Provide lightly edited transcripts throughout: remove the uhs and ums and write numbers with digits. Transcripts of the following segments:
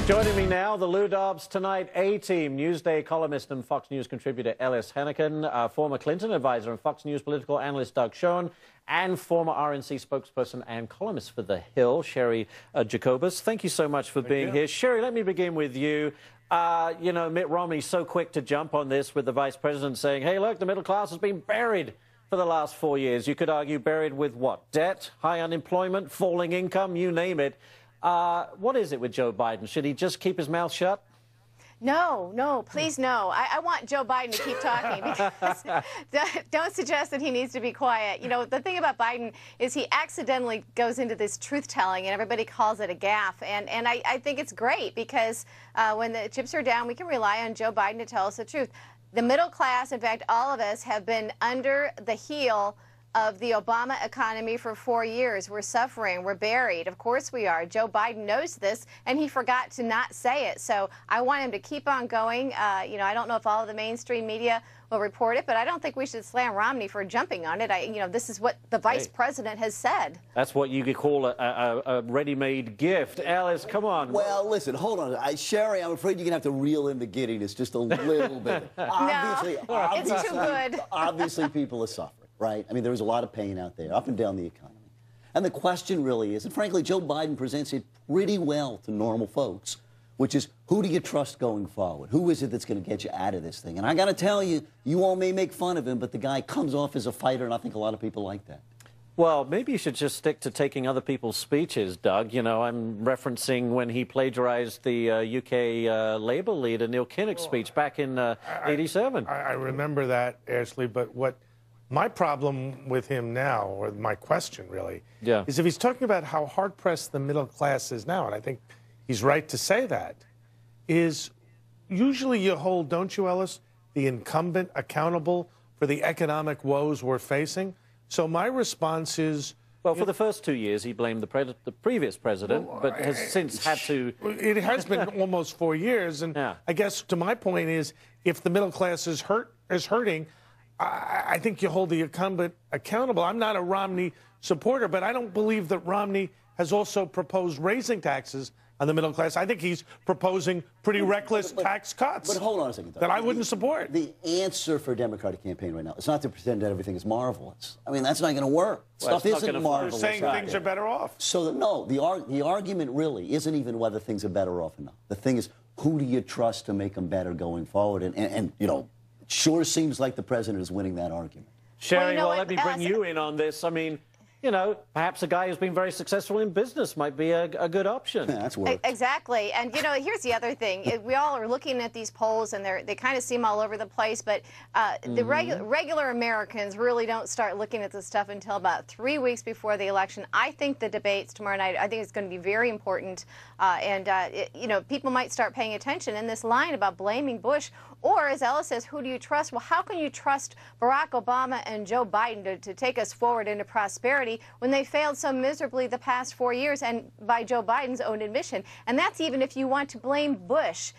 Joining me now, the Lou Dobbs Tonight A-Team, Newsday columnist and Fox News contributor Ellis Henican, former Clinton advisor and Fox News political analyst Doug Schoen, and former RNC spokesperson and columnist for The Hill, Chri Jacobus. Thank you so much for being here. Chri, let me begin with you. You know, Mitt Romney's so quick to jump on this with the vice president saying, hey, look, the middle class has been buried for the last 4 years. You could argue buried with what? Debt, high unemployment, falling income, you name it. What is it with Joe Biden? Should he just keep his mouth shut? No, please no. I want Joe Biden to keep talking because don't suggest that he needs to be quiet. You know, the thing about Biden is he accidentally goes into this truth-telling and everybody calls it a gaffe. And I think it's great because when the chips are down, we can rely on Joe Biden to tell us the truth. The middle class, in fact, all of us have been under the heel of the Obama economy for 4 years. We're suffering. We're buried. Of course we are. Joe Biden knows this, and he forgot to not say it. So I want him to keep on going. You know, I don't know if all of the mainstream media will report it, but I don't think we should slam Romney for jumping on it. You know, this is what the vice president has said. That's what you could call a ready-made gift. Alice, come on. Well, listen, hold on. Chri, I'm afraid you're going to have to reel in the giddiness just a little bit. Obviously, it's too good. Obviously, people are suffering. Right? I mean, there's a lot of pain out there, up and down the economy. And the question really is, and frankly, Joe Biden presents it pretty well to normal folks, which is, who do you trust going forward? Who is it that's going to get you out of this thing? And I got to tell you, you all may make fun of him, but the guy comes off as a fighter, and I think a lot of people like that. Well, maybe you should just stick to taking other people's speeches, Doug. You know, I'm referencing when he plagiarized the UK Labour leader, Neil Kinnock's speech back in '87. I remember that, Ashley, but what my problem with him now, or my question really, is if he's talking about how hard-pressed the middle class is now, and I think he's right to say that, is usually you hold, don't you, Ellis, the incumbent accountable for the economic woes we're facing? So my response is... Well, for the first 2 years, he blamed the previous president, but has since had to... It has been almost 4 years, and I guess to my point is, if the middle class is hurting, I think you hold the incumbent accountable. I'm not a Romney supporter, but I don't believe that Romney has also proposed raising taxes on the middle class. I think he's proposing pretty reckless tax cuts. But hold on a second, Doug. That I wouldn't support. The answer for a Democratic campaign right now is not to pretend that everything is marvelous. I mean, that's not going to work. Well, Stuff isn't marvelous. You're saying things are better off. So, no, the argument really isn't even whether things are better off or not. The thing is, who do you trust to make them better going forward? And you know, it sure seems like the president is winning that argument. Chri, well, let me bring you in on this. I mean, you know, perhaps a guy who's been very successful in business might be a good option. Yeah, that's work. Exactly. And, you know, here's the other thing. We all are looking at these polls, and they kind of seem all over the place, but the regular Americans really don't start looking at this stuff until about 3 weeks before the election. I think the debates tomorrow night, I think it's going to be very important, you know, people might start paying attention. And this line about blaming Bush, or as Ellis says, who do you trust? Well, how can you trust Barack Obama and Joe Biden to take us forward into prosperity when they failed so miserably the past 4 years, and by Joe Biden's own admission? And that's even if you want to blame Bush.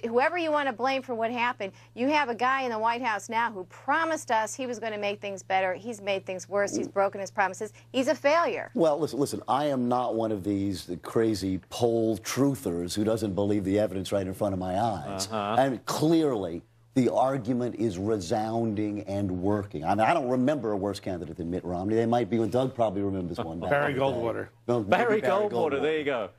Whoever you want to blame for what happened, you have a guy in the White House now who promised us he was going to make things better. He's made things worse. He's broken his promises. He's a failure. Well, listen, I am not one of these crazy poll truthers who doesn't believe the evidence right in front of my eyes. And clearly, the argument is resounding and working. I mean, I don't remember a worse candidate than Mitt Romney. They might be, Doug probably remembers one. Barry Goldwater. Barry Goldwater, there you go.